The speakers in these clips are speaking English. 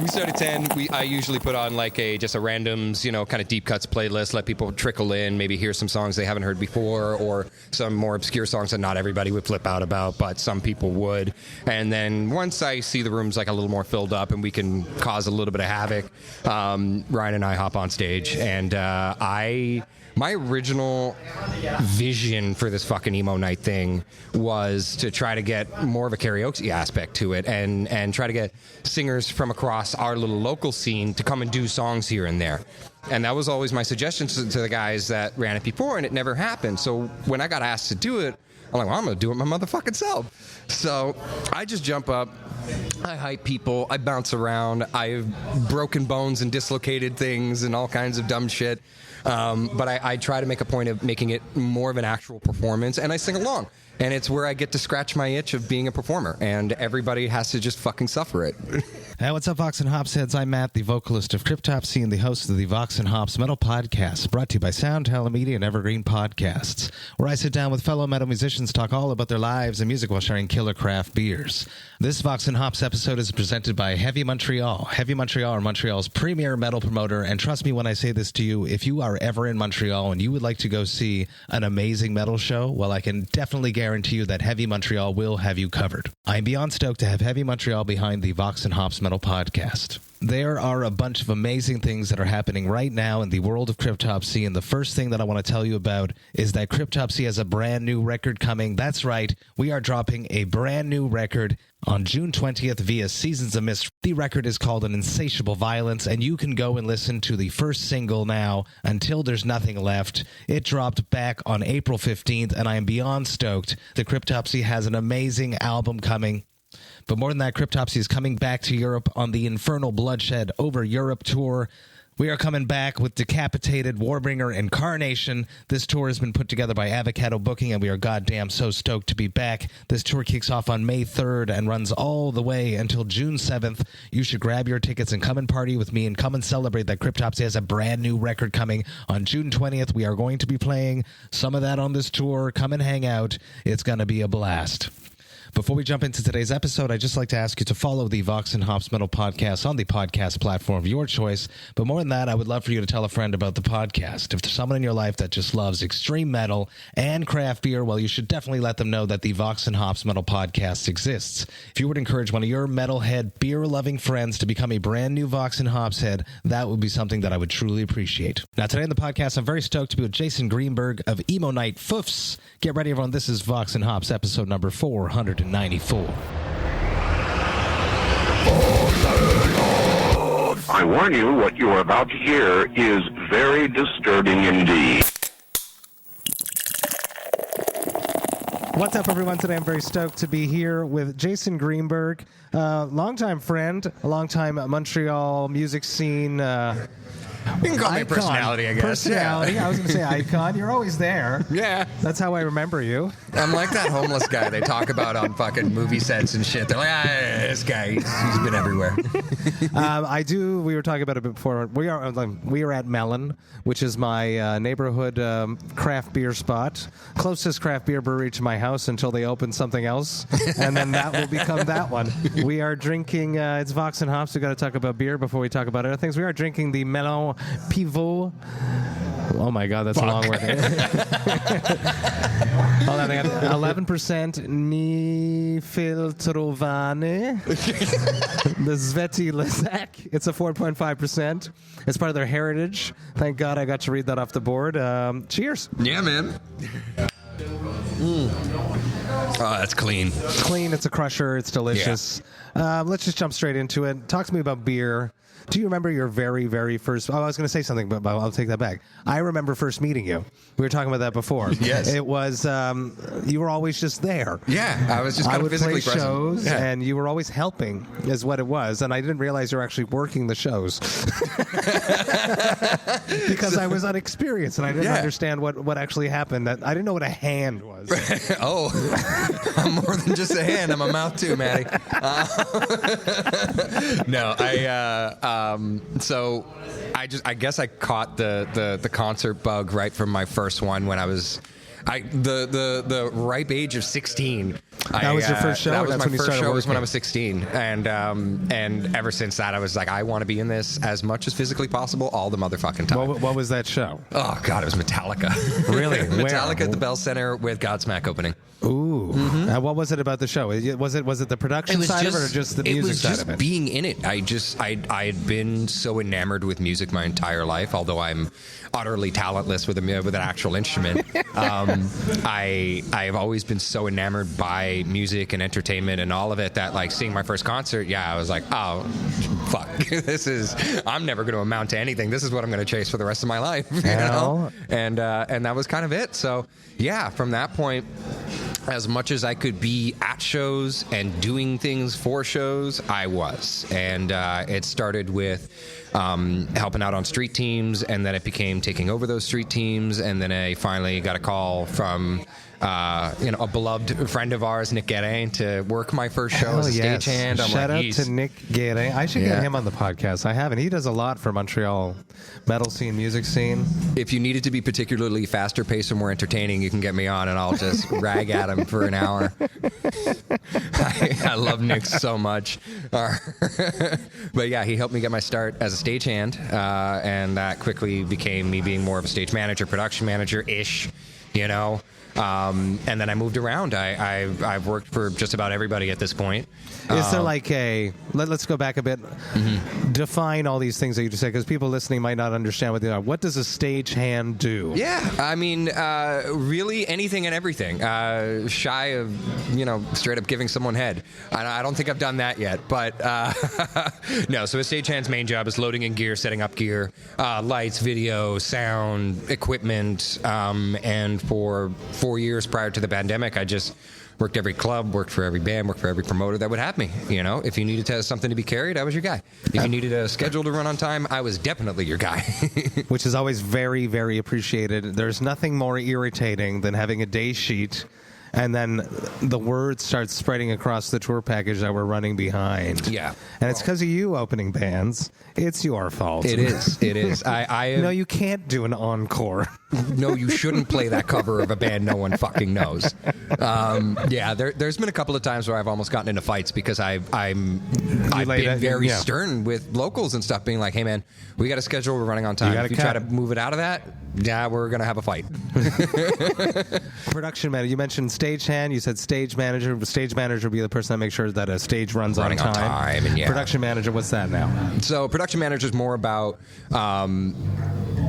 We start at 10. I usually put on like just a randoms, kind of deep cuts playlist, let people trickle in, maybe hear some songs they haven't heard before, or some more obscure songs that not everybody would flip out about, but some people would. And then once I see the room's like a little more filled up and we can cause a little bit of havoc, Ryan and I hop on stage, and my original vision for this fucking emo night thing was to try to get more of a karaoke aspect to it and try to get singers from across our little local scene to come and do songs here and there. And that was always my suggestion to the guys that ran it before, and it never happened. So when I got asked to do it, I'm like, well, I'm going to do it my motherfucking self. So I just jump up, I hype people, I bounce around, I've broken bones and dislocated things and all kinds of dumb shit. But I try to make a point of making it more of an actual performance, and I sing along. And it's where I get to scratch my itch of being a performer, and everybody has to just fucking suffer it. Hey, what's up, Vox and Hops heads? I'm Matt, the vocalist of Cryptopsy and the host of the Vox and Hops Metal Podcast, brought to you by Sound Telemedia and Evergreen Podcasts, where I sit down with fellow metal musicians, talk all about their lives and music while sharing killer craft beers. This Vox and Hops episode is presented by Heavy Montreal. Heavy Montreal are Montreal's premier metal promoter, and trust me when I say this to you, if you are ever in Montreal and you would like to go see an amazing metal show, well, I can definitely guarantee you that Heavy Montreal will have you covered. I'm beyond stoked to have Heavy Montreal behind the Vox and Hops Metal Podcast. There are a bunch of amazing things that are happening right now in the world of Cryptopsy, and the first thing that I want to tell you about is that Cryptopsy has a brand new record coming. That's right, we are dropping a brand new record on June 20th via Seasons of Mist. The record is called An Insatiable Violence, and you can go and listen to the first single now, Until There's Nothing Left. It dropped back on April 15th, and I am beyond stoked. The Cryptopsy has an amazing album coming. But more than that, Cryptopsy is coming back to Europe on the Infernal Bloodshed Over Europe tour. We are coming back with Decapitated, Warbringer, and Carnation. This tour has been put together by Avocado Booking, and we are goddamn so stoked to be back. This tour kicks off on May 3rd and runs all the way until June 7th. You should grab your tickets and come and party with me and come and celebrate that Cryptopsy has a brand new record coming on June 20th. We are going to be playing some of that on this tour. Come and hang out. It's going to be a blast. Before we jump into today's episode, I'd just like to ask you to follow the Vox and Hops Metal Podcast on the podcast platform of your choice. But more than that, I would love for you to tell a friend about the podcast. If there's someone in your life that just loves extreme metal and craft beer, well, you should definitely let them know that the Vox and Hops Metal Podcast exists. If you would encourage one of your metalhead, beer-loving friends to become a brand new Vox and Hops head, that would be something that I would truly appreciate. Now, today on the podcast, I'm very stoked to be with Jason Greenberg of Emo Night Foufs. Get ready, everyone. This is Vox and Hops, episode number 494. I warn you, what you are about to hear is very disturbing indeed. What's up, everyone? Today I'm very stoked to be here with Jason Greenberg, longtime friend, a longtime Montreal music scene You can call me a personality, I guess. Personality. Yeah. I was going to say icon. You're always there. Yeah. That's how I remember you. I'm like that homeless guy they talk about on fucking movie sets and shit. They're like, this guy, he's been everywhere. We were talking about it before. We are at Mellön, which is my neighborhood craft beer spot. Closest craft beer brewery to my house until they open something else. And then that will become that one. We are drinking, it's Vox and Hops. We've got to talk about beer before we talk about other things. We are drinking the Mellön Pivo. Oh my God, that's a long word. Hold on, I got 11% Nifiltrovane. The Sveti Lezak. It's a 4.5%. It's part of their heritage. Thank God I got to read that off the board. Cheers. Yeah, man. Oh, that's clean. It's clean. It's a crusher. It's delicious. Yeah. Let's just jump straight into it. Talk to me about beer. Do you remember your very, very first... Oh, I was going to say something, but I'll take that back. I remember first meeting you. We were talking about that before. Yes. It was... you were always just there. Yeah, I was just kind of physically present. I would play shows, and you were always helping, is what it was. And I didn't realize you were actually working the shows. Because I was unexperienced, and I didn't understand what actually happened. I didn't know what a hand was. Oh, I'm more than just a hand. I'm a mouth too, Maddie. No, so I guess I caught the concert bug right from my first one when I was the ripe age of 16. That was your first show? That was That's my when you first started show was when working? I was 16. And ever since that, I was like, I want to be in this as much as physically possible all the motherfucking time. What was that show? Oh, God, it was Metallica. Really? Metallica Where? at the Bell Center with Godsmack opening. Ooh. What was it about the show? Was it the production side of it or just the music side of it? It was just being in it. I had been so enamored with music my entire life, although I'm utterly talentless with an actual instrument. I've always been so enamored by music and entertainment and all of it that, like, seeing my first concert, I was like, oh, fuck, I'm never going to amount to anything. This is what I'm going to chase for the rest of my life, you know? And that was kind of it. So, from that point, as much as I could be at shows and doing things for shows, I was. And it started with helping out on street teams, and then it became taking over those street teams, and then I finally got a call from a beloved friend of ours, Nick Guérin, to work my first show as a stagehand. Shout out to Nick Guérin. I should get him on the podcast. I haven't. He does a lot for Montreal metal scene, music scene. If you need it to be particularly faster paced or more entertaining, you can get me on, and I'll just rag at him for an hour. I love Nick so much. But he helped me get my start as a stagehand, and that quickly became me being more of a stage manager, production manager-ish, and then I moved around. I've worked for just about everybody at this point. Is there like let's go back a bit. Mm-hmm. Define all these things that you just said, because people listening might not understand what they are. What does a stagehand do? Yeah, I mean, really anything and everything. Shy of, straight up giving someone head. I don't think I've done that yet, but no. So a stagehand's main job is loading in gear, setting up gear, lights, video, sound, equipment, and for 4 years prior to the pandemic, I just worked every club, worked for every band, worked for every promoter that would have me. If you needed to have something to be carried, I was your guy. If you needed a schedule to run on time, I was definitely your guy. Which is always very, very appreciated. There's nothing more irritating than having a day sheet and then the word starts spreading across the tour package that we're running behind. Yeah. And it's because of you opening bands. It's your fault. It is. It is. No, you can't do an encore. No, you shouldn't play that cover of a band no one fucking knows. There's been a couple of times where I've almost gotten into fights because I've been very stern with locals and stuff, being like, hey, man, we got a schedule. We're running on time. If you try to move it out of that, we're going to have a fight. Production manager. You mentioned stagehand. You said stage manager. The stage manager would be the person that makes sure that a stage runs on time. And production manager, what's that now? So production manager is more about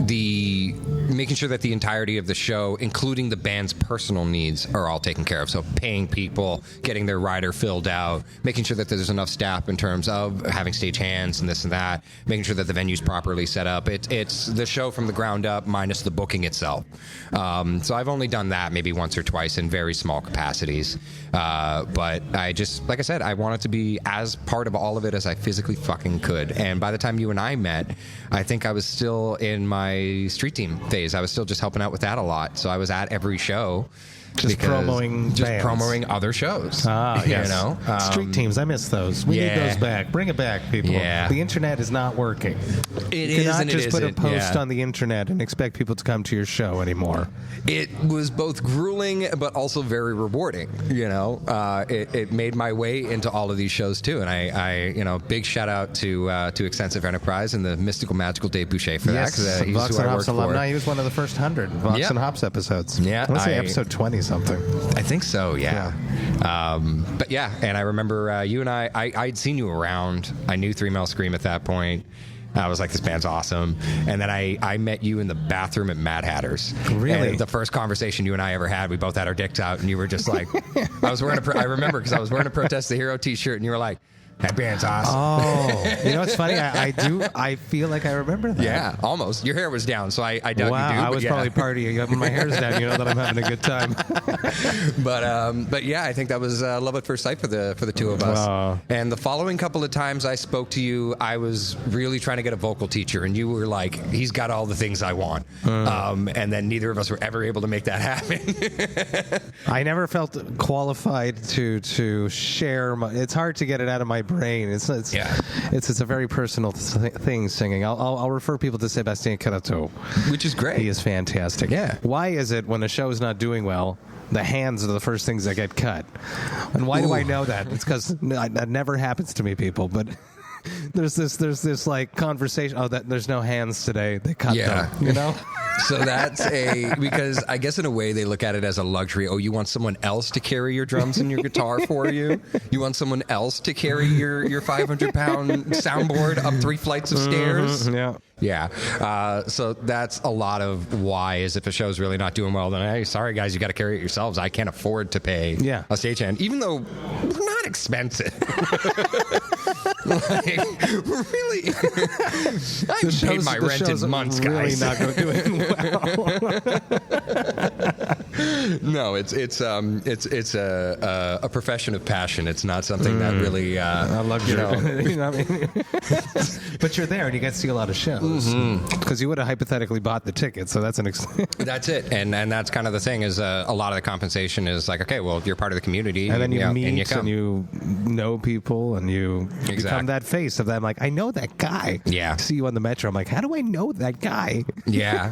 the making sure that the entirety of the show, including the band's personal needs, are all taken care of. So paying people, getting their rider filled out, making sure that there's enough staff in terms of having stage hands and this and that, making sure that the venue's properly set up. It's the show from the ground up minus the booking itself. So I've only done that maybe once or twice in very small capacities. But I just, like I said, I wanted to be as part of all of it as I physically fucking could. And by the time you and I met, I think I was still in my street team phase. I was still just helping out with that a lot. So I was at every show. Just promoting other shows. Yes. Street teams, I miss those. We need those back. Bring it back, people. Yeah. The internet is not working. You cannot just put a post on the internet and expect people to come to your show anymore. It was both grueling but also very rewarding. It made my way into all of these shows too, and I big shout out to Extensive Enterprise and the mystical magical Dave Boucher for that. He's Vox&Hops alumni. He was one of the first 100 Vox&Hops episodes. Yeah, I want to say episode 20 something. I think so. Yeah. And I remember you and I'd seen you around. I knew 3 Mile Scream at that point. I was like, this band's awesome. And then I met you in the bathroom at Mad Hatter's. Really? And the first conversation you and I ever had, we both had our dicks out, and you were just like, I remember because I was wearing a Protest the Hero t-shirt, and you were like, that band's awesome. Oh, it's funny. I feel like I remember that. Yeah, almost. Your hair was down, so I doubt you do. I was probably partying. When my hair's down, you know that I'm having a good time. But yeah, I think that was love at first sight for the two of us. Wow. And the following couple of times I spoke to you, I was really trying to get a vocal teacher, and you were like, he's got all the things I want. And then neither of us were ever able to make that happen. I never felt qualified to share. It's hard to get it out of my brain. It's a very personal thing, singing. I'll refer people to Sébastien Carateau, which is great. He is fantastic. Yeah. Why is it when a show is not doing well, the hands are the first things that get cut? And why do I know that? It's because that never happens to me, people. But there's this like conversation. Oh, that there's no hands today. They cut them. You know. So that's because I guess in a way they look at it as a luxury. Oh, you want someone else to carry your drums and your guitar for you? You want someone else to carry your 500-pound soundboard up 3 flights of stairs? Yeah. Yeah. So that's a lot of why is if a show's really not doing well, then, hey, sorry, guys, you got to carry it yourselves. I can't afford to pay a stagehand, even though we're not expensive. Like, really? I've paid my rent in months, really guys. Not doing well. No, it's a profession of passion. It's not something that really. I love you know what I mean? But you're there and you get to see a lot of shows because you would have hypothetically bought the ticket. So that's that's it, and that's kind of the thing is a lot of the compensation is like, okay, well, you're part of the community, and then you meet and you know people and you become that face of them. Like, I know that guy. Yeah. See you on the metro. I'm like, how do I know that guy? Yeah.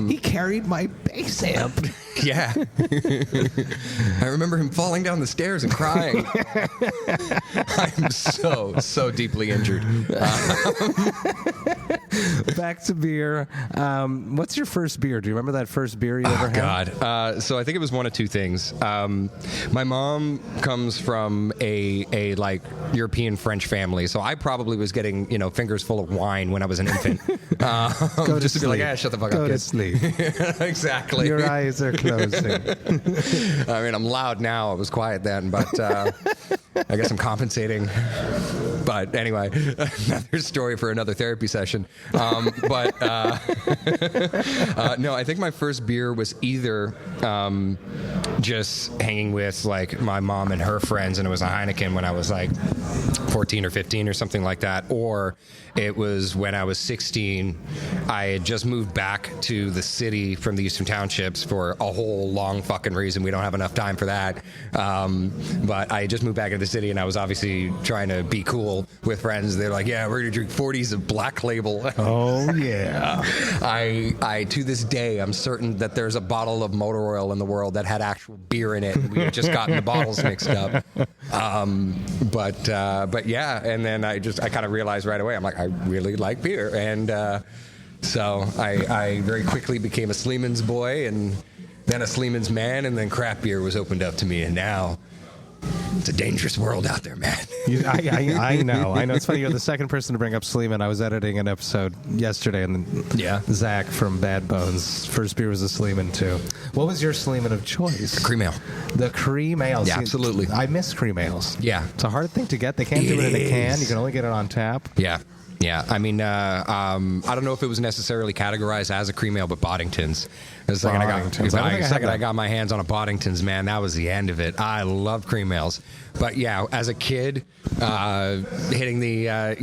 He carried my bass amp. Yeah. I remember him falling down the stairs and crying. I'm so deeply injured. Back to beer. What's your first beer? Do you remember that first beer you ever had? God. So I think it was one of two things. My mom comes from a like European French family, so I probably was getting fingers full of wine when I was an infant. Just to be like, shut the fuck up, Go kid. to sleep. Exactly. Your eyes are closing. I mean, I'm loud now. I was quiet then, but I guess I'm compensating. But anyway, another story for another therapy session. No, I think my first beer was either just hanging with like my mom and her friends, and it was a Heineken when I was like 14 or 15 or something like that, or it was when I was 16. I had just moved back to the city from the Eastern Townships for a whole long fucking reason. We don't have enough time for that. But I just moved back into the city, and I was obviously trying to be cool with friends. They're like, yeah, we're going to drink 40s of Black Label. Oh, yeah. I to this day, I'm certain that there's a bottle of motor oil in the world that had actual beer in it, and we had just gotten the bottles mixed up. But yeah, and then I kind of realized right away, I'm like, I really like beer. And so I very quickly became a Sleeman's boy, and then a Sleeman's man, and then craft beer was opened up to me, and now it's a dangerous world out there, man. I know. It's funny. You're the second person to bring up Sleeman. I was editing an episode yesterday, and Zach from Bad Bones' first beer was a Sleeman too. What was your Sleeman of choice? Cream ale. The cream ale. Yeah, absolutely. I miss cream ales. Yeah. It's a hard thing to get. They can't do it in a can. You can only get it on tap. Yeah. Yeah, I mean, I don't know if it was necessarily categorized as a cream ale, but Boddington's. The second I got my hands on a Boddington's, man, that was the end of it. I love cream ales, but yeah, as a kid, hitting a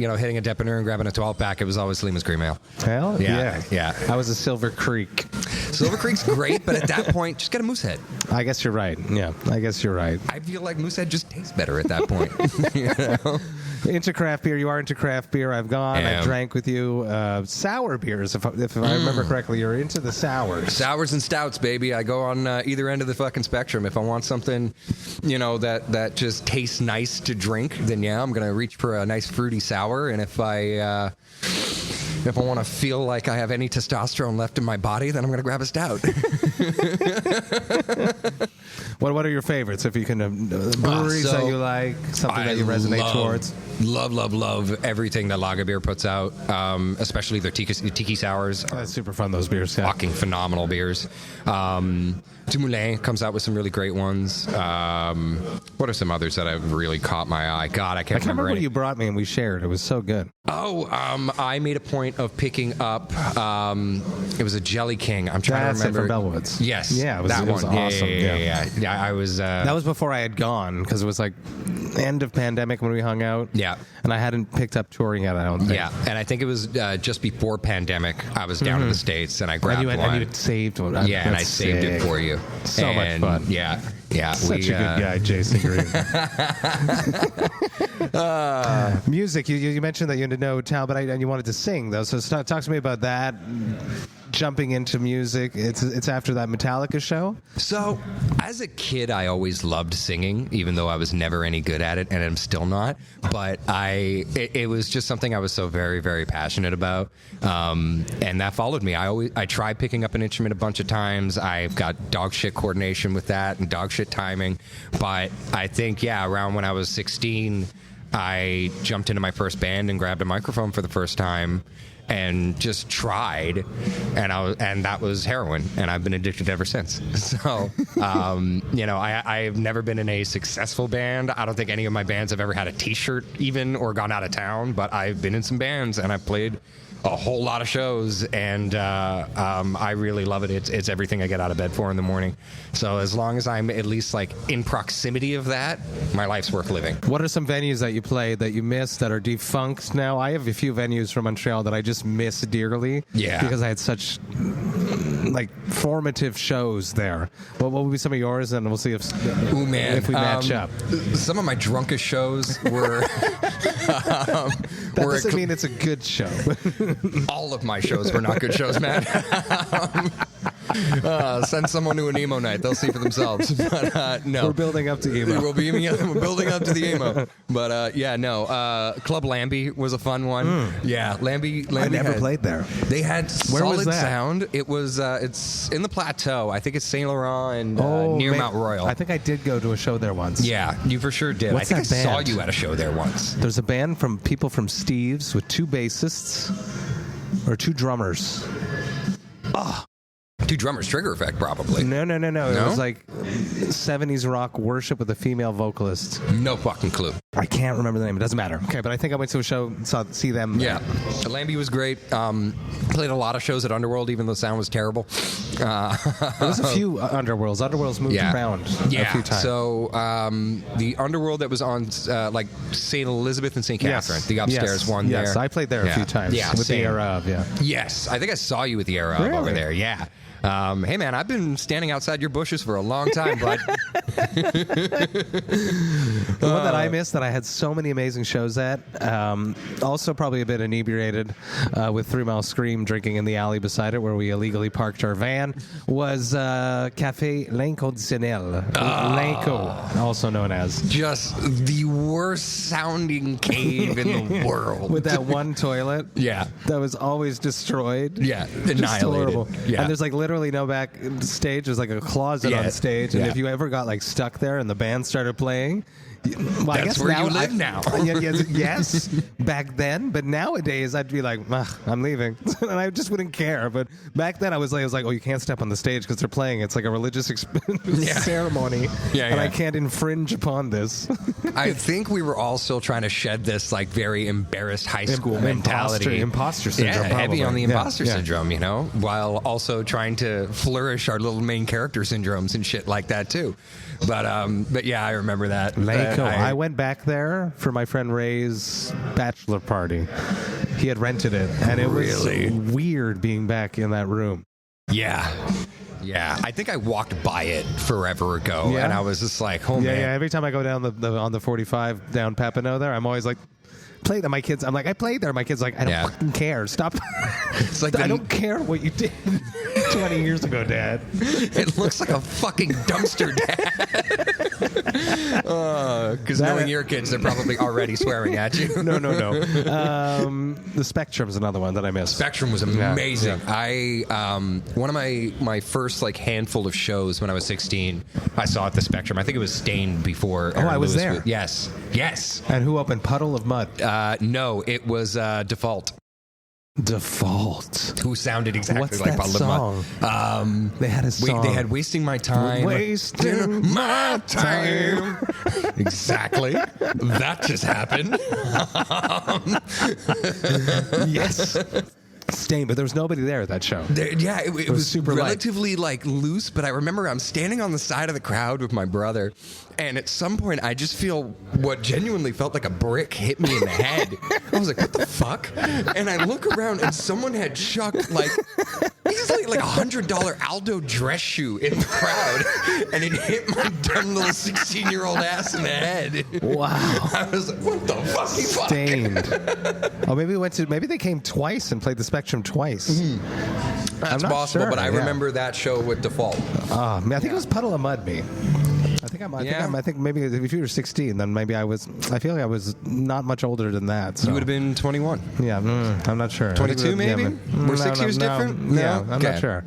depanneur and grabbing a 12-pack, it was always Sleeman's cream ale. Hell yeah. I was a Silver Creek. Silver Creek's great, but at that point, just get a Moosehead. I guess you're right. Yeah, I guess you're right. I feel like Moosehead just tastes better at that point. You know? Into craft beer. You are into craft beer. I've gone. I've drank with you. Sour beers, if I remember correctly. You're into the sours. Sours and stouts, baby. I go on either end of the fucking spectrum. If I want something, that just tastes nice to drink, then yeah, I'm going to reach for a nice fruity sour. And if I want to feel like I have any testosterone left in my body, then I'm going to grab a stout. What are your favorites? If you can, breweries that you like, something that you resonate towards. Love everything that Lager beer puts out, especially their tiki sours. That's super fun, those beers. Yeah. Fucking phenomenal beers. Dumoulin comes out with some really great ones. What are some others that have really caught my eye? God, I can't remember what you brought me and we shared. It was so good. I made a point of picking up. It was a Jelly King. I'm trying to remember. From Bellwoods. Yes. Yeah, it was awesome. Yeah, I was. That was before I had gone because it was like end of pandemic when we hung out. Yeah. And I hadn't picked up touring yet, I don't think. Yeah, and I think it was just before pandemic. I was down in the States and I grabbed one. And you had saved one. Yeah, and I saved it for you. So much fun. Yeah. Yeah, Such a good guy, Jason Green. Music. You mentioned that you didn't know talent, but and you wanted to sing though. So talk to me about that. Jumping into music. It's after that Metallica show. So, as a kid, I always loved singing, even though I was never any good at it, and I'm still not. But it was just something I was so very, very passionate about, and that followed me. I tried picking up an instrument a bunch of times. I've got dog shit coordination with that and dog shit timing. But I think, around when I was 16, I jumped into my first band and grabbed a microphone for the first time. And just tried, and that was heroin, and I've been addicted ever since. So, I've never been in a successful band. I don't think any of my bands have ever had a T-shirt even or gone out of town, but I've been in some bands and I've played a whole lot of shows, and I really love it. It's everything I get out of bed for in the morning. So as long as I'm at least like in proximity of that, my life's worth living. What are some venues that you play that you miss that are defunct now? I have a few venues from Montreal that I just miss dearly. Yeah. Because I had such like formative shows there. What would be some of yours, and we'll see if we match up. Some of my drunkest shows were. That doesn't mean it's a good show. All of my shows were not good shows, man. Send someone to an emo night; they'll see for themselves. But no, we're building up to emo. We're building up to the emo. But Club Lambie was a fun one. Yeah, Lambie. I never played there. They had Where solid was that? sound. It was it's in the Plateau. I think it's Saint Laurent and near Mount Royal. I think I did go to a show there once. Yeah, you for sure did. What's I think that I saw band? you at a show there once. There's a band from people from Steve's with 2 bassists or 2 drummers. Oh. 2 drummers, Trigger Effect, probably. No. It No? was like 70s rock worship with a female vocalist. No fucking clue. I can't remember the name. It doesn't matter. Okay, but I think I went to a show, see them. Yeah. Lambie was great. Played a lot of shows at Underworld, even though the sound was terrible. There was a few Underworlds. Underworlds moved around a few times. So the Underworld that was on like St. Elizabeth and St. Catherine, the upstairs one there. Yes, I played there a few times. Yeah, with same. the Era of, Yes, I think I saw you with the Era of Really? over there. Yeah. Hey, man, I've been standing outside your bushes for a long time, bud. The one that I missed that I had so many amazing shows at, also probably a bit inebriated with 3 Mile Scream drinking in the alley beside it where we illegally parked our van, was Café L'Inconditionnel. L'Inco, also known as. Just the worst sounding cave in the world. With that one toilet. Yeah. That was always destroyed. Yeah, Just annihilated. horrible. Yeah. And there's like literally no back stage. There's like a closet on stage. And Yeah. if you ever got like stuck there and the band started playing, well, I That's guess where you live now. Yes, back then. But nowadays, I'd be like, I'm leaving. And I just wouldn't care. But back then, I was like, oh, you can't step on the stage because they're playing. It's like a religious ceremony. And I can't infringe upon this. I think we were all still trying to shed this like very embarrassed high school mentality. Imposter syndrome. Yeah, heavy on the imposter Yeah. syndrome, while also trying to flourish our little main character syndromes and shit like that too. But yeah, I remember that. I went back there for my friend Ray's bachelor party. He had rented it, and it was weird being back in that room. Yeah. I think I walked by it forever ago, and I was just like, "Oh man!" Yeah. Every time I go down on the 45 down Papineau there, I'm always like, "Play there, my kids." I'm like, "I played there." My kids are like, "I don't fucking care. Stop." It's like I don't care what you did 20 years ago, Dad. It looks like a fucking dumpster, Dad. Because knowing your kids, they're probably already swearing at you. No. The Spectrum's another one that I missed. Spectrum was amazing. Yeah. One of my first like handful of shows when I was 16, I saw at the Spectrum. I think it was Stained before. Oh, I was there. Yes. And who opened Puddle of Mud? No, it was Default. Default. Who sounded exactly What's like that Puddle song? of Mud. They had a song. They had Wasting My Time. Wasting my time. Exactly. That just happened. Yes. Stained, but there was nobody there at that show. It was super relatively like loose, but I remember I'm standing on the side of the crowd with my brother, and at some point I just feel what genuinely felt like a brick hit me in the head. I was like, what the fuck? And I look around and someone had chucked like easily like $100 Aldo dress shoe in the crowd, and it hit my dumb little 16-year-old ass in the head. Wow. I was like, what the fuck? Stained. Oh, maybe they came twice and played the Spectrum twice. Mm-hmm. That's possible, sure, but I remember that show with Default. I think it was Puddle of Mud Me. I think maybe if you were 16, then maybe I feel like I was not much older than that. So. You would have been 21. Yeah, I'm not sure. 22 maybe? We're 6 years different? No? Yeah, I'm not sure.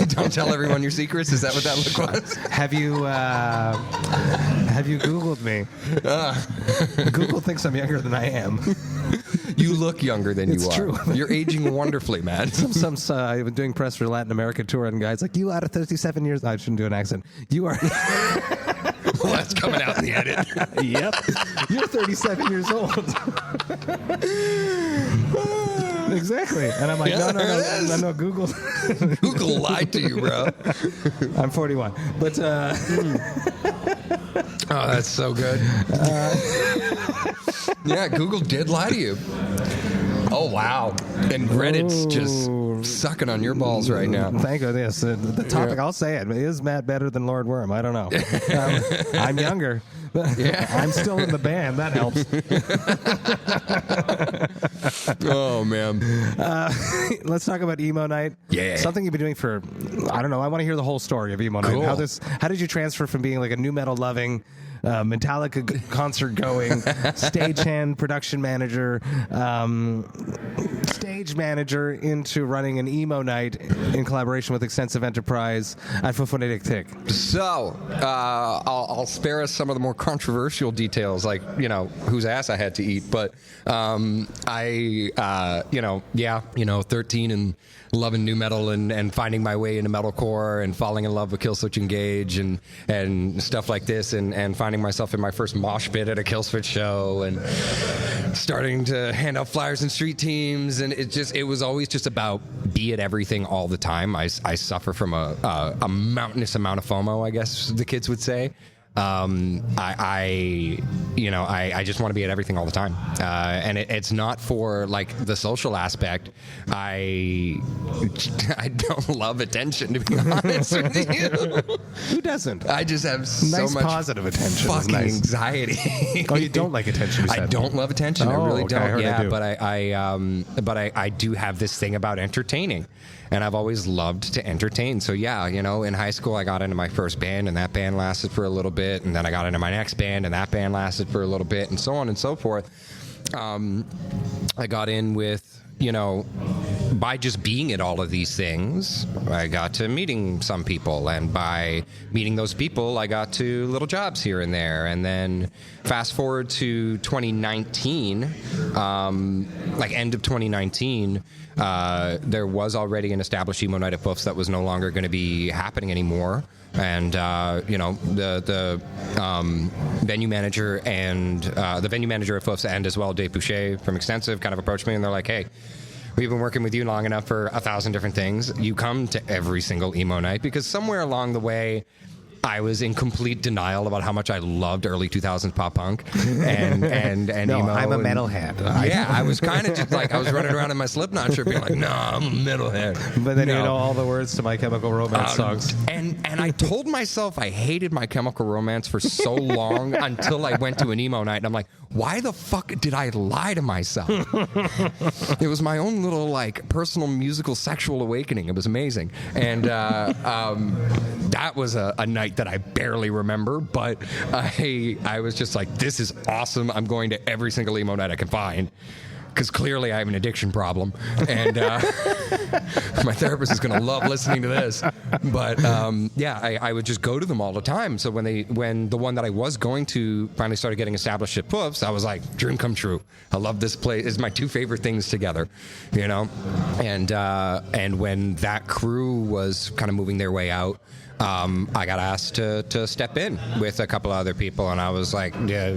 Don't tell everyone your secrets. Is that what that look was? Have you Googled me? Google thinks I'm younger than I am. You look younger than you are. It's true. You're aging wonderfully, man. I've been doing press for Latin America tour, and guys like, you out of 37 years. I shouldn't do an accent. You are. Well, that's coming out in the edit. Yep. You're 37 years old. Exactly. And I'm like, no, Google. Google lied to you, bro. I'm 41. But, oh, that's so good. Yeah, Google did lie to you. Oh, wow. And Reddit's just sucking on your balls right now. Thank goodness. The topic, I'll say it. Is Matt better than Lord Worm? I don't know. I'm younger. Yeah. I'm still in the band. That helps. Oh, man. Let's talk about Emo Night. Yeah. Something you've been doing for, I don't know, I want to hear the whole story of Emo Night. Cool. How did you transfer from being like a new metal loving, Metallica concert going, stagehand, production manager, stage manager into running an Emo Night in collaboration with Extensive Enterprise at Foufonitic Tick? So, I'll spare us some of the more controversial details, like, whose ass I had to eat. But 13 and loving new metal and finding my way into metalcore and falling in love with Killswitch Engage and stuff like this and finding myself in my first mosh pit at a Killswitch show and starting to hand out flyers in street teams, and it was always just about be at everything all the time. I suffer from a mountainous amount of FOMO, I guess the kids would say. I just want to be at everything all the time. And it's not for like the social aspect. I don't love attention, to be honest with you. Who doesn't? I just have so much positive attention. Fucking anxiety. Oh, you don't like attention? You said. I don't love attention. I really okay, don't. I do. But I do have this thing about entertaining. And I've always loved to entertain. So, yeah, in high school, I got into my first band, and that band lasted for a little bit. And then I got into my next band, and that band lasted for a little bit, and so on and so forth. I got in with, by just being at all of these things, I got to meeting some people. And by meeting those people, I got to little jobs here and there. And then fast forward to 2019, end of 2019, there was already an established Emo Night Foufs that was no longer going to be happening anymore. And the venue manager and the venue manager of Foufs and as well Dave Boucher from Extensive kind of approached me, and they're like, "Hey, we've been working with you long enough for 1,000 different things. You come to every single Emo Night," because somewhere along the way, I was in complete denial about how much I loved early 2000s pop punk and no, emo. I'm a metalhead. Yeah, I was kind of just like, I was running around in my Slipknot shirt being like, no, I'm a metalhead. But then you know all the words to My Chemical Romance songs. And I told myself I hated My Chemical Romance for so long until I went to an Emo Night, and I'm like, why the fuck did I lie to myself? It was my own little personal musical sexual awakening. It was amazing. And that was a night that I barely remember, but I was just like, this is awesome. I'm going to every single Emo Night I can find, because clearly I have an addiction problem, and my therapist is going to love listening to this. But I would just go to them all the time. So when the one that I was going to finally started getting established at Foufs, I was like, dream come true. I love this place. It's my two favorite things together, And when that crew was kind of moving their way out, I got asked to step in with a couple of other people, and I was like, yeah,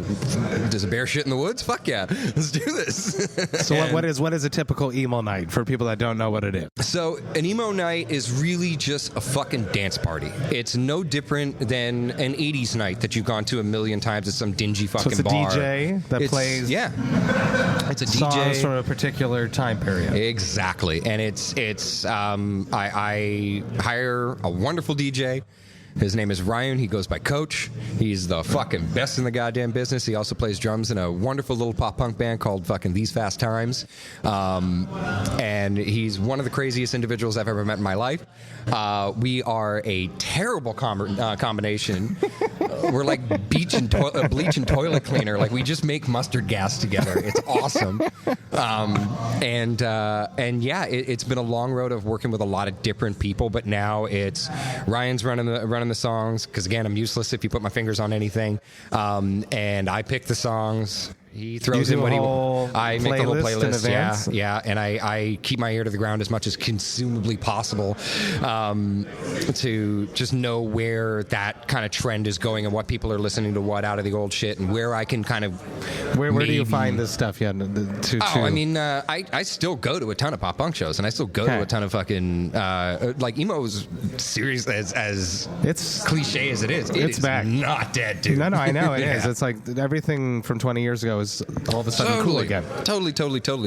does a bear shit in the woods? Fuck yeah, let's do this. So what is a typical emo night for people that don't know what it is? So an emo night is really just a fucking dance party. It's no different than an 80s night that you've gone to a million times at some dingy fucking so it's a bar. DJ that plays it's a songs DJ from a particular time period. Exactly. And I hire a wonderful DJ. His name is Ryan. He goes by Coach. He's the fucking best in the goddamn business. He also plays drums in a wonderful little pop punk band called fucking These Fast Times. And he's one of the craziest individuals I've ever met in my life. We are a terrible combination. We're like bleach and toilet cleaner. Like, we just make mustard gas together. It's awesome. And yeah, it's been a long road of working with a lot of different people, but now it's Ryan's running the songs, because again, I'm useless if you put my fingers on anything. And I pick the songs. He throws in what I make the whole playlist. Yeah. And I keep my ear to the ground as much as consumably possible, to just know where that kind of trend is going and what people are listening to what out of the old shit, and where I can kind of where do you find this stuff? Yeah, I mean, I still go to a ton of pop punk shows, and I still go to a ton of fucking like emo's serious as it's cliche as it is. It's back, not dead, dude. No, I know it is. It's like everything from 20 years ago is all of a sudden cool again. Totally.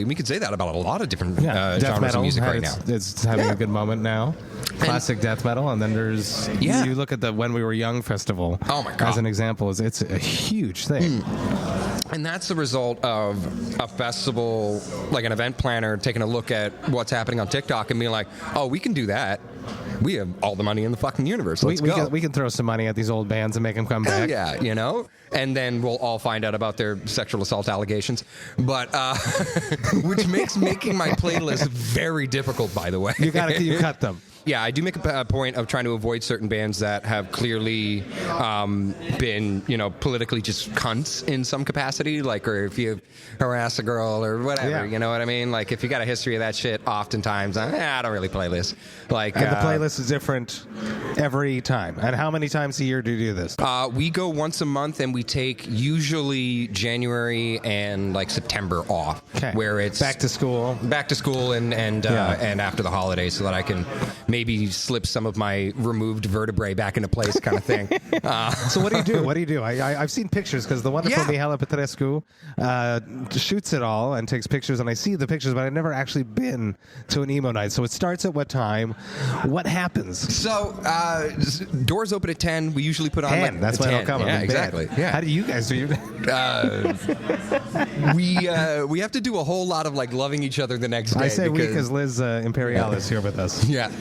We could say that about a lot of different death genres of music right now. It's having a good moment now. Classic death metal, and then there's you look at the When We Were Young festival. Oh my God. As an example, it's a huge thing. And that's the result of a festival, like an event planner, taking a look at what's happening on TikTok and being like, oh, we can do that. We have all the money in the fucking universe. Let's go. We can throw some money at these old bands and make them come back. Yeah, you know? And then we'll all find out about their sexual assault allegations. But, which makes making my playlist very difficult, by the way. You cut them. Yeah, I do make a point of trying to avoid certain bands that have clearly been, politically just cunts in some capacity, like, or if you harass a girl or whatever, you know what I mean? Like, if you got a history of that shit, oftentimes, I don't really play this. Like, and the playlist is different every time. And how many times a year do you do this? We go once a month, and we take usually January and like September off, where it's back to school, and after the holidays, so that I can maybe slip some of my removed vertebrae back into place, kind of thing. So what do you do? I've seen pictures, because the wonderful Mihaela Petrescu shoots it all and takes pictures, and I see the pictures, but I've never actually been to an emo night. So it starts at what time? What happens? So doors open at 10. We usually put on 10. That's when it'll come. Yeah, exactly. Yeah. How do you guys do? We have to do a whole lot of like loving each other the next day. I say because Liz Imperial is here with us. Yeah.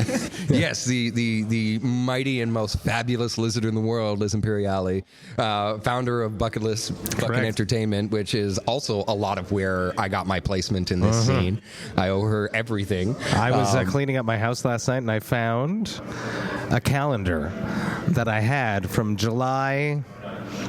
Yes, the mighty and most fabulous lizard in the world, Liz Imperiale, founder of Bucketless Fucking Entertainment, which is also a lot of where I got my placement in this scene. I owe her everything. I was cleaning up my house last night, and I found a calendar that I had from July,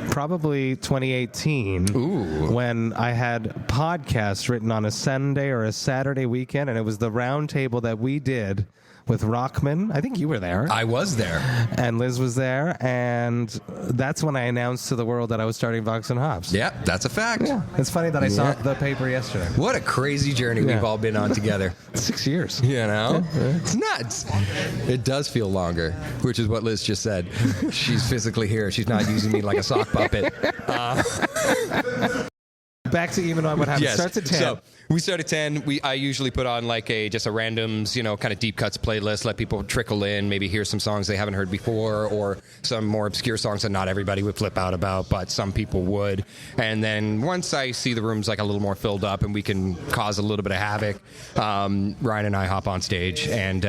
probably 2018, when I had podcasts written on a Sunday or a Saturday weekend, and it was the round table that we did with Rockman. I think you were there. I was there. And Liz was there, and that's when I announced to the world that I was starting Vox&Hops. Yeah, that's a fact. Yeah. It's funny that I saw the paper yesterday. What a crazy journey we've all been on together. 6 years. You know? Yeah. It's nuts. It does feel longer, which is what Liz just said. She's physically here. She's not using me like a sock puppet. Back to even on what happens. Yes. Starts at 10. So we start at 10. I usually put on like just a randoms, kind of deep cuts playlist, let people trickle in, maybe hear some songs they haven't heard before, or some more obscure songs that not everybody would flip out about, but some people would. And then once I see the room's like a little more filled up and we can cause a little bit of havoc, Ryan and I hop on stage, and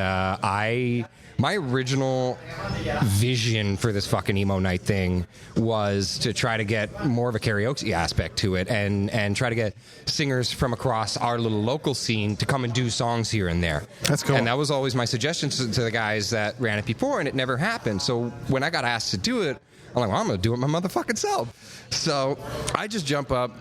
my original vision for this fucking emo night thing was to try to get more of a karaoke aspect to it, and try to get singers from across our little local scene to come and do songs here and there. That's cool. And that was always my suggestion to the guys that ran it before, and it never happened. So when I got asked to do it, I'm like, well, I'm going to do it my motherfucking self. So I just jump up,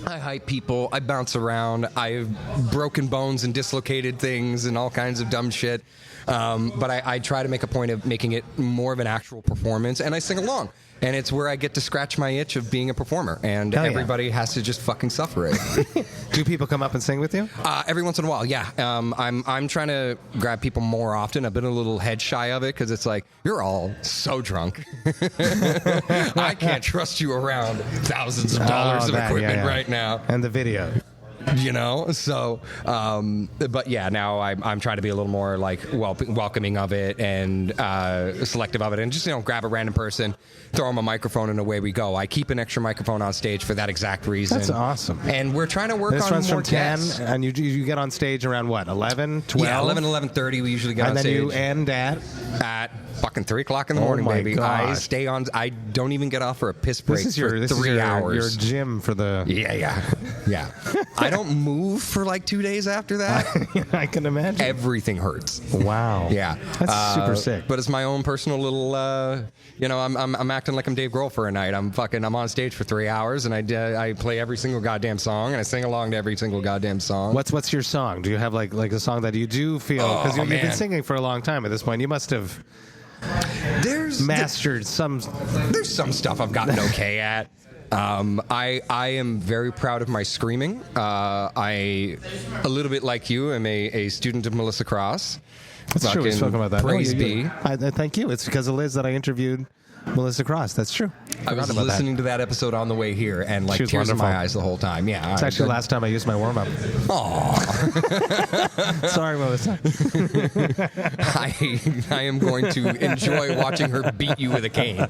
I hype people. I bounce around. I've broken bones and dislocated things and all kinds of dumb shit. But I try to make a point of making it more of an actual performance, and I sing along. And it's where I get to scratch my itch of being a performer, and everybody has to just fucking suffer it. Do people come up and sing with you? Every once in a while, yeah. I'm trying to grab people more often. I've been a little head shy of it because it's like, you're all so drunk. I can't trust you around thousands of dollars of equipment right now. And the video. You know, so, but yeah, now I'm trying to be a little more like welcoming of it and selective of it, and just, grab a random person, throw them a microphone, and away we go. I keep an extra microphone on stage for that exact reason. That's awesome. And we're trying to work this on runs more from 10, guests. and you get on stage around what, 11, 12? Yeah, 11:30 we usually get on stage. And then you end at fucking 3 o'clock in the morning, baby. God. I stay on. I don't even get off for a piss break this for is 3 hours. Your gym for the... Yeah. I don't move for like 2 days after that. I can imagine. Everything hurts. Wow. Yeah. That's super sick. But it's my own personal little, I'm acting like I'm Dave Grohl for a night. I'm on stage for 3 hours, and I play every single goddamn song, and I sing along to every single goddamn song. What's your song? Do you have like a song that you do feel, because you've been singing for a long time at this point, you must have mastered some. There's some stuff I've gotten okay at. I am very proud of my screaming. I, a little bit like you, am a student of Melissa Cross. That's true. We spoke about that. Praise be. Thank you. It's because of Liz that I interviewed Melissa Cross. That's true. I was listening to that episode on the way here, and like tears in my eyes the whole time. Yeah, it's actually the last time I used my warm up. Aww. Sorry, Melissa. I am going to enjoy watching her beat you with a cane.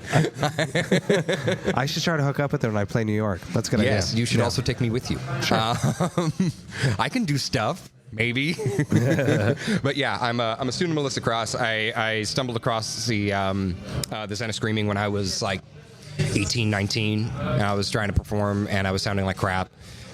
I should try to hook up with her when I play New York. That's a good idea. Yes, you should also take me with you. Sure. I can do stuff. Maybe. But yeah, I'm a student of Melissa Cross. I stumbled across the Zen of Screaming when I was like 18, 19. And I was trying to perform, and I was sounding like crap.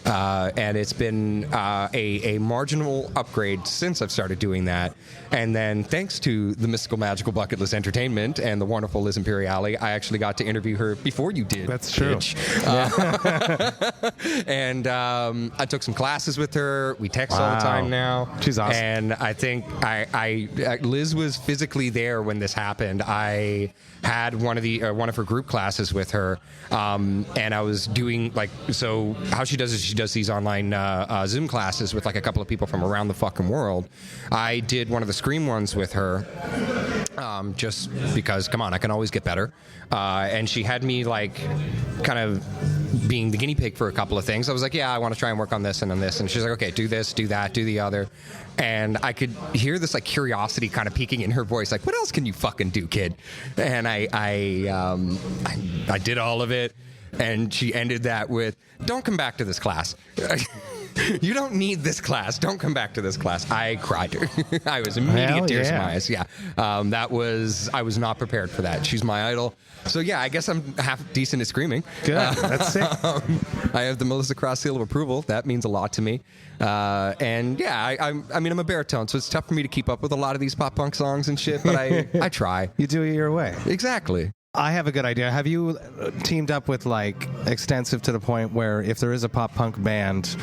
And it's been a marginal upgrade since I've started doing that. And then thanks to the Mystical Magical Bucket List Entertainment and the wonderful Liz Imperiale, I actually got to interview her before you did. That's true. And I took some classes with her. We text all the time now. She's awesome. And I think Liz was physically there when this happened. I had one of her group classes with her, and I was doing so how she does is she does these online Zoom classes with like a couple of people from around the fucking world. I did one of the Scream ones with her, just because, come on, I can always get better. And she had me like kind of being the guinea pig for a couple of things. I was like, yeah, I want to try and work on this and on this. And she's like, okay, do this, do that, do the other. And I could hear this like curiosity kind of peeking in her voice, like, what else can you fucking do, kid? And I did all of it. And she ended that with, don't come back to this class. You don't need this class. Don't come back to this class. I cried. I was immediate tears in my eyes. Yeah. I was not prepared for that. She's my idol. So yeah, I guess I'm half decent at screaming. Good. That's sick. I have the Melissa Cross seal of approval. That means a lot to me. And yeah, I'm a baritone, so it's tough for me to keep up with a lot of these pop punk songs and shit, but I try. You do it your way. Exactly. I have a good idea. Have you teamed up with like Extensive to the point where if there is a pop punk band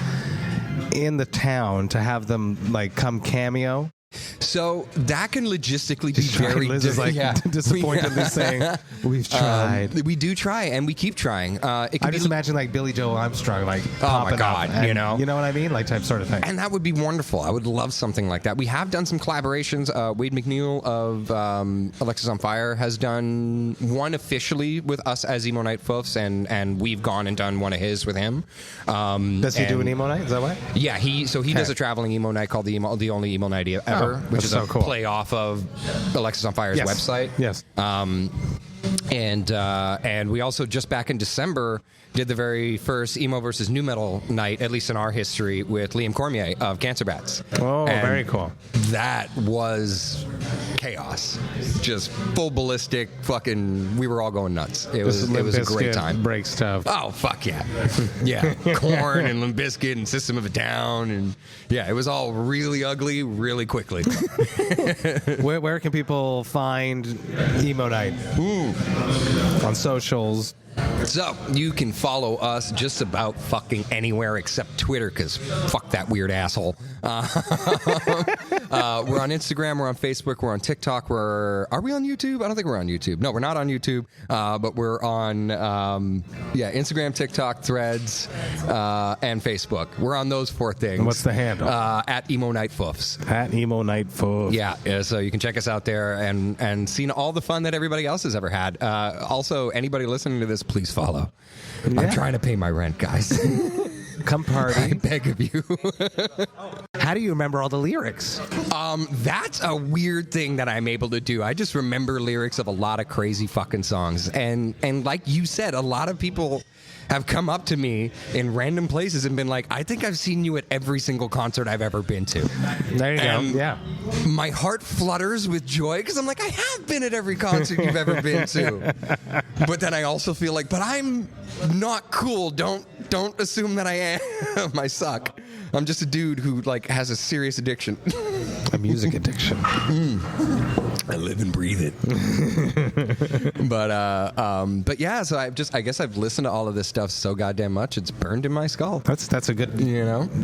in the town to have them like come cameo? So that can logistically be very Liz is like disappointedly saying, we've tried. We do try, and we keep trying. I just imagine like Billy Joel Armstrong, like oh my God, and, you know what I mean, like type sort of thing. And that would be wonderful. I would love something like that. We have done some collaborations. Wade McNeil of Alexis on Fire has done one officially with us as Emo Night Foufs, and we've gone and done one of his with him. Does he do an emo night? Is that right? Yeah, he does a traveling emo night called the only emo night ever, which is so cool. Play off of Alexis on Fire's website. Yes. And we also just back in December did the very first emo versus nu metal night, at least in our history, with Liam Cormier of Cancer Bats. Oh, and very cool. That was chaos. Just full ballistic fucking, we were all going nuts. It was a great time. Break stuff. Oh, fuck yeah. Yeah. Korn and Limp Bizkit and System of a Down. And yeah, it was all really ugly really quickly. Where can people find Emo Night? On socials. So you can follow us just about fucking anywhere except Twitter, because fuck that weird asshole. We're on Instagram, we're on Facebook, we're on TikTok. Are we on YouTube? I don't think we're on YouTube. No, we're not on YouTube, but we're on Instagram, TikTok, Threads, and Facebook. We're on those 4 things. What's the handle? At Emo Night Foufs. At Emo Night Foufs. Yeah, so you can check us out there and see all the fun that everybody else has ever had. Also, anybody listening to this, please follow. Yeah. I'm trying to pay my rent, guys. Come party. I beg of you. How do you remember all the lyrics? That's a weird thing that I'm able to do. I just remember lyrics of a lot of crazy fucking songs. And like you said, a lot of people have come up to me in random places and been like, I think I've seen you at every single concert I've ever been to. There you go. Yeah. My heart flutters with joy because I'm like, I have been at every concert you've ever been to. But then I also feel like, but I'm not cool. Don't assume that I am. I suck. I'm just a dude who like has a serious addiction. A music addiction. I live and breathe it. But yeah, so I guess I've listened to all of this stuff so goddamn much it's burned in my skull. That's a good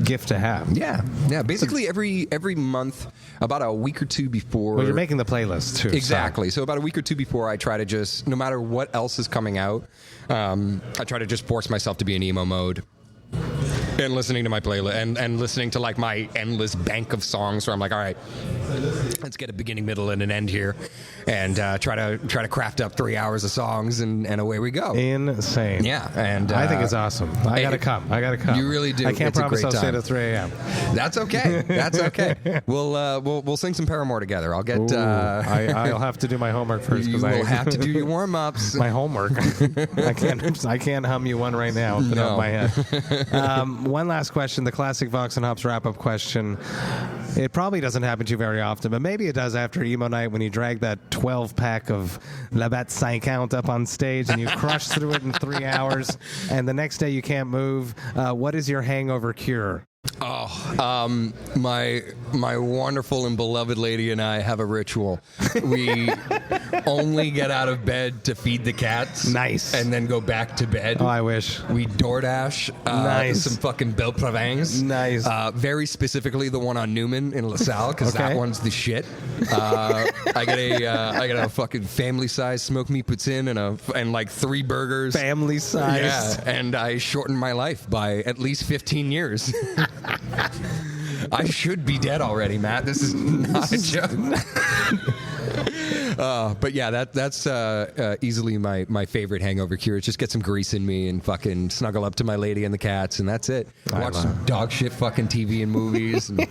gift to have. Yeah. Basically every month, about a week or two before. Well, you're making the playlist too. Exactly. So about a week or two before, I try to just, no matter what else is coming out, I try to just force myself to be in emo mode. And listening to my playlist and listening to like my endless bank of songs where I'm like, all right, let's get a beginning, middle, and an end here, and try to craft up 3 hours of songs, and away we go. Insane. Yeah, and I think it's awesome. I gotta come. You really do. I can't it's promise I'll stay till 3 a.m. That's okay. That's okay. We'll sing some Paramore together. I'll get. I'll have to do my homework first because I will have to do your warm ups. My homework. I can't hum you one right now. Off the top of my head. One last question, the classic Vox and Hops wrap-up question. It probably doesn't happen to you very often, but maybe it does after Emo Night when you drag that 12-pack of La Batte 50 up on stage and you crush through it in 3 hours, and the next day you can't move. What is your hangover cure? My wonderful and beloved lady and I have a ritual. We only get out of bed to feed the cats. Nice. And then go back to bed. Oh, I wish. We DoorDash some fucking Belle Provence. Nice. Very specifically the one on Newman in LaSalle, because that one's the shit. I get a fucking family-sized smoked meat poutine and like 3 burgers. Family-sized. Yeah, and I shortened my life by at least 15 years. I should be dead already, Matt. This is not a joke. But yeah, that's easily my favorite hangover cure. Just get some grease in me and fucking snuggle up to my lady and the cats, and that's it. Watch some dog shit fucking TV and movies, and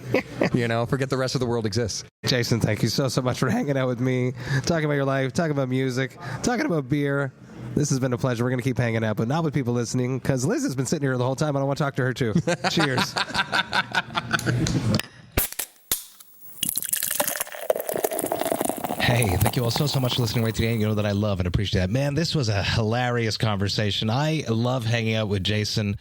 forget the rest of the world exists. Jason, thank you so much for hanging out with me, talking about your life, talking about music, talking about beer. This has been a pleasure. We're going to keep hanging out, but not with people listening, because Liz has been sitting here the whole time. I don't want to talk to her, too. Cheers. Hey, thank you all so much for listening right today. You know that I love and appreciate that. Man, this was a hilarious conversation. I love hanging out with Jason.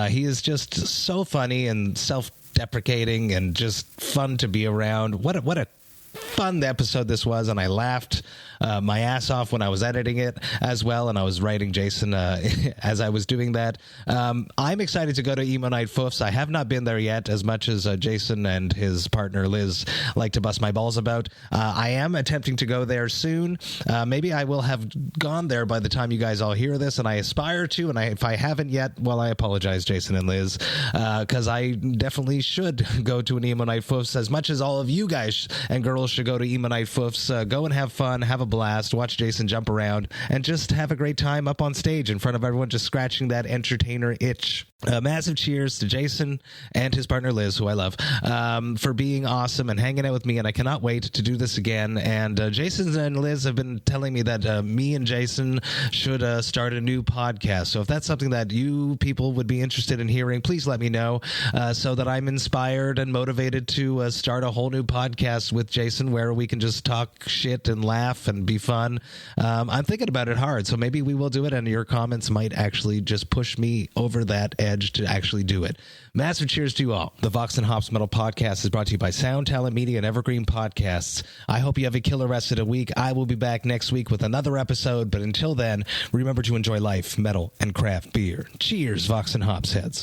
He is just so funny and self-deprecating and just fun to be around. What a fun episode this was, and I laughed my ass off when I was editing it as well, and I was writing Jason as I was doing that. I'm excited to go to Emo Night Foufs. I have not been there yet, as much as Jason and his partner Liz like to bust my balls about. I am attempting to go there soon. Maybe I will have gone there by the time you guys all hear this, and I aspire to, and if I haven't yet, well, I apologize, Jason and Liz, because I definitely should go to an Emo Night Foufs, as much as all of you guys and girls should go to Emo Night Foufs. Go and have fun, have a blast, watch Jason jump around, and just have a great time up on stage in front of everyone, just scratching that entertainer itch. Massive cheers to Jason and his partner Liz, who I love, for being awesome and hanging out with me, and I cannot wait to do this again. And Jason and Liz have been telling me that me and Jason should start a new podcast. So if that's something that you people would be interested in hearing, please let me know, so that I'm inspired and motivated to start a whole new podcast with Jason, where we can just talk shit and laugh and be fun. I'm thinking about it hard, so maybe we will do it, and your comments might actually just push me over that edge to actually do it. Massive cheers to you all. The Vox and Hops Metal Podcast is brought to you by Sound Talent Media and Evergreen Podcasts. I hope you have a killer rest of the week. I will be back next week with another episode, but until then, remember to enjoy life, metal, and craft beer. Cheers, Vox and Hops heads.